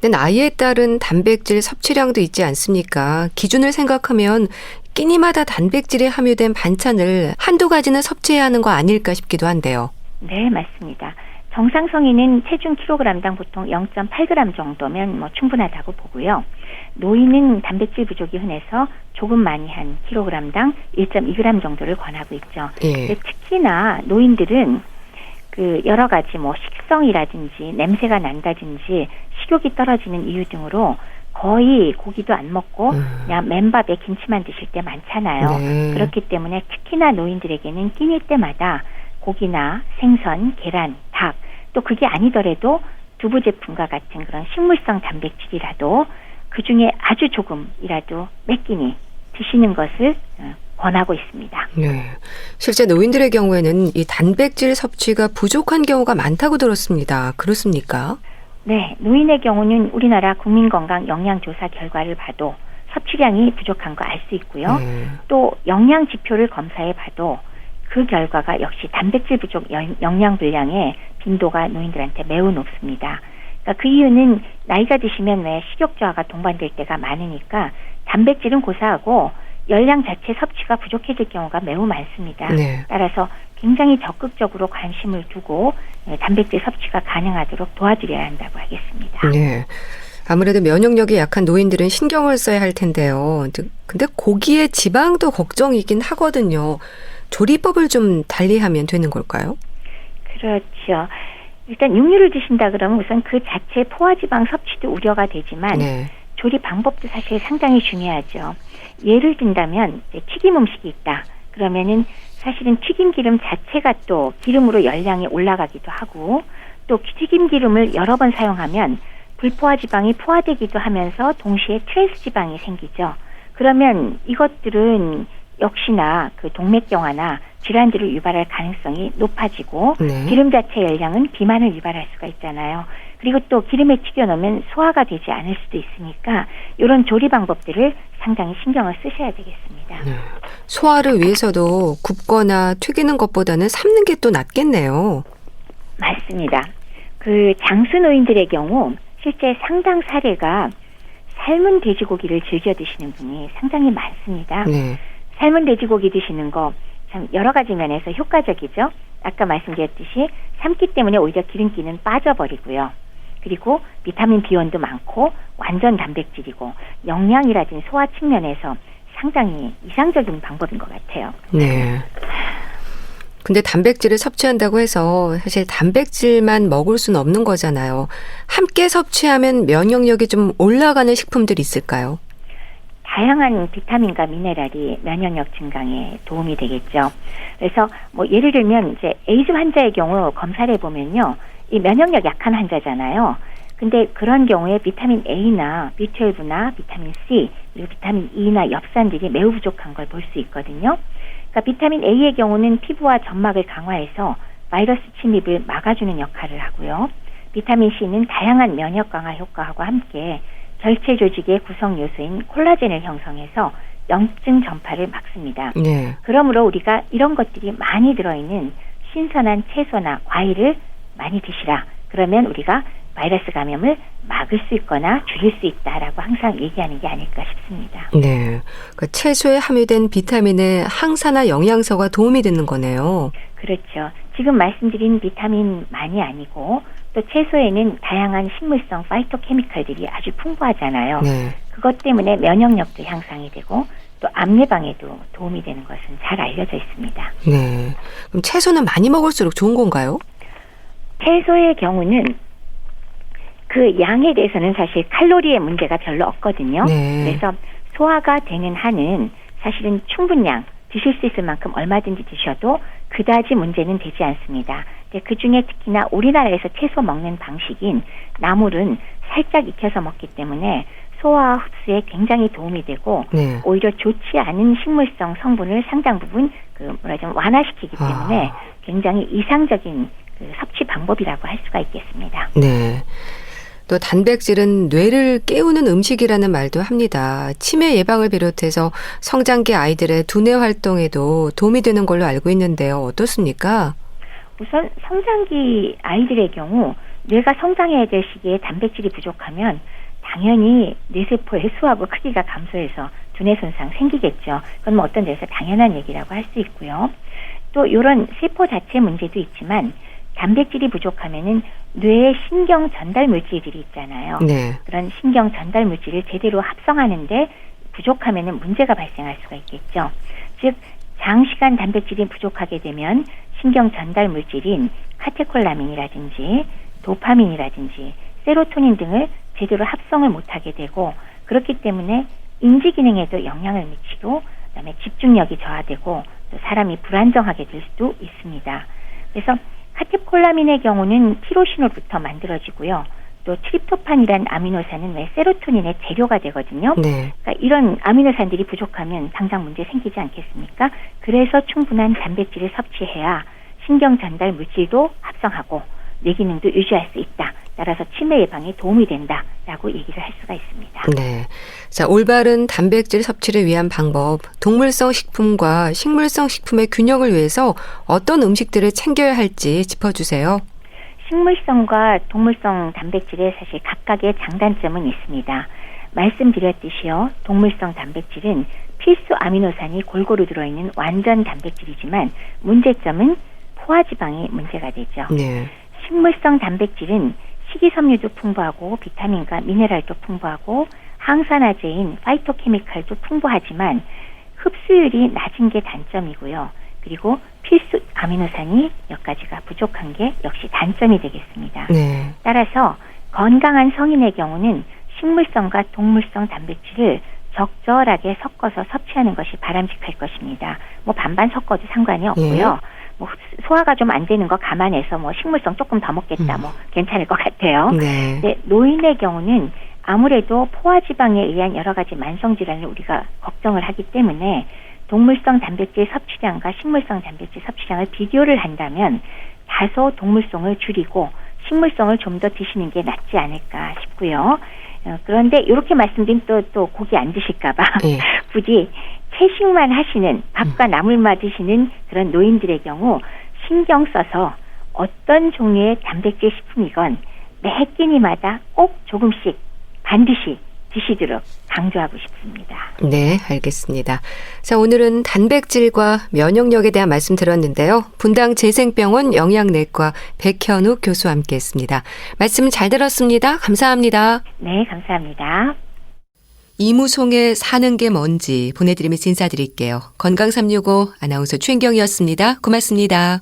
근데 나이에 따른 단백질 섭취량도 있지 않습니까? 기준을 생각하면 끼니마다 단백질이 함유된 반찬을 한두 가지는 섭취해야 하는 거 아닐까 싶기도 한데요. 네, 맞습니다. 정상 성인은 체중 킬로그램당 보통 0.8g 정도면 뭐 충분하다고 보고요. 노인은 단백질 부족이 흔해서 조금 많이 한 킬로그램당 1.2g 정도를 권하고 있죠. 예. 특히나 노인들은 그 여러 가지 뭐 식성이라든지 냄새가 난다든지 식욕이 떨어지는 이유 등으로 거의 고기도 안 먹고 그냥 맨밥에 김치만 드실 때 많잖아요. 네. 그렇기 때문에 특히나 노인들에게는 끼니 때마다 고기나 생선, 계란, 닭, 또 그게 아니더라도 두부 제품과 같은 그런 식물성 단백질이라도 그중에 아주 조금이라도 몇 끼니 드시는 것을 권하고 있습니다. 네. 실제 노인들의 경우에는 이 단백질 섭취가 부족한 경우가 많다고 들었습니다. 그렇습니까? 네, 노인의 경우는 우리나라 국민건강영양조사 결과를 봐도 섭취량이 부족한 거 알 수 있고요. 또 영양지표를 검사해 봐도 그 결과가 역시 단백질 부족 영양불량의 빈도가 노인들한테 매우 높습니다. 그러니까 그 이유는 나이가 드시면 왜 식욕 저하가 동반될 때가 많으니까 단백질은 고사하고 열량 자체 섭취가 부족해질 경우가 매우 많습니다. 네. 따라서 굉장히 적극적으로 관심을 두고 단백질 섭취가 가능하도록 도와드려야 한다고 하겠습니다. 네. 아무래도 면역력이 약한 노인들은 신경을 써야 할 텐데요. 근데 고기의 지방도 걱정이긴 하거든요. 조리법을 좀 달리하면 되는 걸까요? 그렇죠. 일단 육류를 드신다 그러면 우선 그 자체 포화지방 섭취도 우려가 되지만 네. 조리 방법도 사실 상당히 중요하죠. 예를 든다면 튀김 음식이 있다. 그러면은 사실은 튀김 기름 자체가 또 기름으로 열량이 올라가기도 하고, 또 튀김 기름을 여러 번 사용하면 불포화 지방이 포화되기도 하면서 동시에 트랜스 지방이 생기죠. 그러면 이것들은 역시나 그 동맥경화나 질환들을 유발할 가능성이 높아지고, 네. 기름 자체 열량은 비만을 유발할 수가 있잖아요. 그리고 또 기름에 튀겨놓으면 소화가 되지 않을 수도 있으니까 이런 조리 방법들을 상당히 신경을 쓰셔야 되겠습니다. 네. 소화를 위해서도 굽거나 튀기는 것보다는 삶는 게 또 낫겠네요. 맞습니다. 그 장수 노인들의 경우 실제 상당 사례가 삶은 돼지고기를 즐겨 드시는 분이 상당히 많습니다. 네. 삶은 돼지고기 드시는 거 참 여러 가지 면에서 효과적이죠. 아까 말씀드렸듯이 삶기 때문에 오히려 기름기는 빠져버리고요. 그리고 비타민 B1도 많고 완전 단백질이고 영양이라든지 소화 측면에서 상당히 이상적인 방법인 것 같아요. 네. 근데 단백질을 섭취한다고 해서 사실 단백질만 먹을 수는 없는 거잖아요. 함께 섭취하면 면역력이 좀 올라가는 식품들이 있을까요? 다양한 비타민과 미네랄이 면역력 증강에 도움이 되겠죠. 그래서 뭐 예를 들면 이제 에이즈 환자의 경우 검사를 해보면요, 이 면역력 약한 환자잖아요. 근데 그런 경우에 비타민 A나 B12나 비타민 C 그리고 비타민 E나 엽산들이 매우 부족한 걸 볼 수 있거든요. 그러니까 비타민 A의 경우는 피부와 점막을 강화해서 바이러스 침입을 막아주는 역할을 하고요. 비타민 C는 다양한 면역 강화 효과하고 함께 결체 조직의 구성 요소인 콜라겐을 형성해서 염증 전파를 막습니다. 네. 그러므로 우리가 이런 것들이 많이 들어있는 신선한 채소나 과일을 많이 드시라. 그러면 우리가 바이러스 감염을 막을 수 있거나 줄일 수 있다라고 항상 얘기하는 게 아닐까 싶습니다. 네. 그러니까 채소에 함유된 비타민의 항산화 영양소가 도움이 되는 거네요. 그렇죠. 지금 말씀드린 비타민만이 아니고 또 채소에는 다양한 식물성 파이토케미컬들이 아주 풍부하잖아요. 네. 그것 때문에 면역력도 향상이 되고 또 암 예방에도 도움이 되는 것은 잘 알려져 있습니다. 네. 그럼 채소는 많이 먹을수록 좋은 건가요? 채소의 경우는 그 양에 대해서는 사실 칼로리의 문제가 별로 없거든요. 네. 그래서 소화가 되는 한은 사실은 충분량 드실 수 있을 만큼 얼마든지 드셔도 그다지 문제는 되지 않습니다. 그중에 특히나 우리나라에서 채소 먹는 방식인 나물은 살짝 익혀서 먹기 때문에 소화 흡수에 굉장히 도움이 되고 네. 오히려 좋지 않은 식물성 성분을 상당 부분 완화시키기 때문에 굉장히 이상적인 섭취 방법이라고 할 수가 있겠습니다. 네. 또 단백질은 뇌를 깨우는 음식이라는 말도 합니다. 치매 예방을 비롯해서 성장기 아이들의 두뇌 활동에도 도움이 되는 걸로 알고 있는데요. 어떻습니까? 우선 성장기 아이들의 경우 뇌가 성장해야 될 시기에 단백질이 부족하면 당연히 뇌세포의 수하고 크기가 감소해서 두뇌 손상 생기겠죠. 그건 뭐 어떤 데서 당연한 얘기라고 할 수 있고요. 또 이런 세포 자체 문제도 있지만 단백질이 부족하면은 뇌의 신경 전달 물질들이 있잖아요. 네. 그런 신경 전달 물질을 제대로 합성하는데 부족하면은 문제가 발생할 수가 있겠죠. 즉 장시간 단백질이 부족하게 되면 신경 전달 물질인 카테콜라민이라든지 도파민이라든지 세로토닌 등을 제대로 합성을 못하게 되고 그렇기 때문에 인지 기능에도 영향을 미치고 그다음에 집중력이 저하되고 또 사람이 불안정하게 될 수도 있습니다. 그래서 카테콜라민의 경우는 티로시놀부터 만들어지고요. 또 트립토판이란 아미노산은 왜 세로토닌의 재료가 되거든요. 네. 그러니까 이런 아미노산들이 부족하면 당장 문제 생기지 않겠습니까? 그래서 충분한 단백질을 섭취해야 신경 전달 물질도 합성하고 뇌 기능도 유지할 수 있다. 따라서 치매 예방에 도움이 된다라고 얘기를 할 수가 있습니다. 네. 자, 올바른 단백질 섭취를 위한 방법, 동물성 식품과 식물성 식품의 균형을 위해서 어떤 음식들을 챙겨야 할지 짚어주세요. 식물성과 동물성 단백질에 사실 각각의 장단점은 있습니다. 말씀드렸듯이요. 동물성 단백질은 필수 아미노산이 골고루 들어있는 완전 단백질이지만 문제점은 포화지방이 문제가 되죠. 네. 식물성 단백질은 식이섬유도 풍부하고 비타민과 미네랄도 풍부하고 항산화제인 파이토케미칼도 풍부하지만 흡수율이 낮은 게 단점이고요. 그리고 필수 아미노산이 몇 가지가 부족한 게 역시 단점이 되겠습니다. 네. 따라서 건강한 성인의 경우는 식물성과 동물성 단백질을 적절하게 섞어서 섭취하는 것이 바람직할 것입니다. 뭐 반반 섞어도 상관이 없고요. 뭐 소화가 좀 안 되는 거 감안해서 뭐 식물성 조금 더 먹겠다 뭐 괜찮을 것 같아요. 네. 네, 노인의 경우는 아무래도 포화지방에 의한 여러 가지 만성 질환을 우리가 걱정을 하기 때문에 동물성 단백질 섭취량과 식물성 단백질 섭취량을 비교를 한다면 다소 동물성을 줄이고 식물성을 좀 더 드시는 게 낫지 않을까 싶고요. 그런데 이렇게 말씀드리면 또 고기 안 드실까 봐 네. 부디 채식만 하시는 밥과 나물만 드시는 그런 노인들의 경우 신경 써서 어떤 종류의 단백질 식품이건 매 끼니마다 꼭 조금씩 반드시 드시도록 강조하고 싶습니다. 네, 알겠습니다. 자, 오늘은 단백질과 면역력에 대한 말씀 들었는데요. 분당 재생병원 영양내과 백현욱 교수와 함께했습니다. 말씀 잘 들었습니다. 감사합니다. 네, 감사합니다. 이무송의 사는 게 뭔지 보내드리면서 인사드릴게요. 건강365 아나운서 최인경이었습니다. 고맙습니다.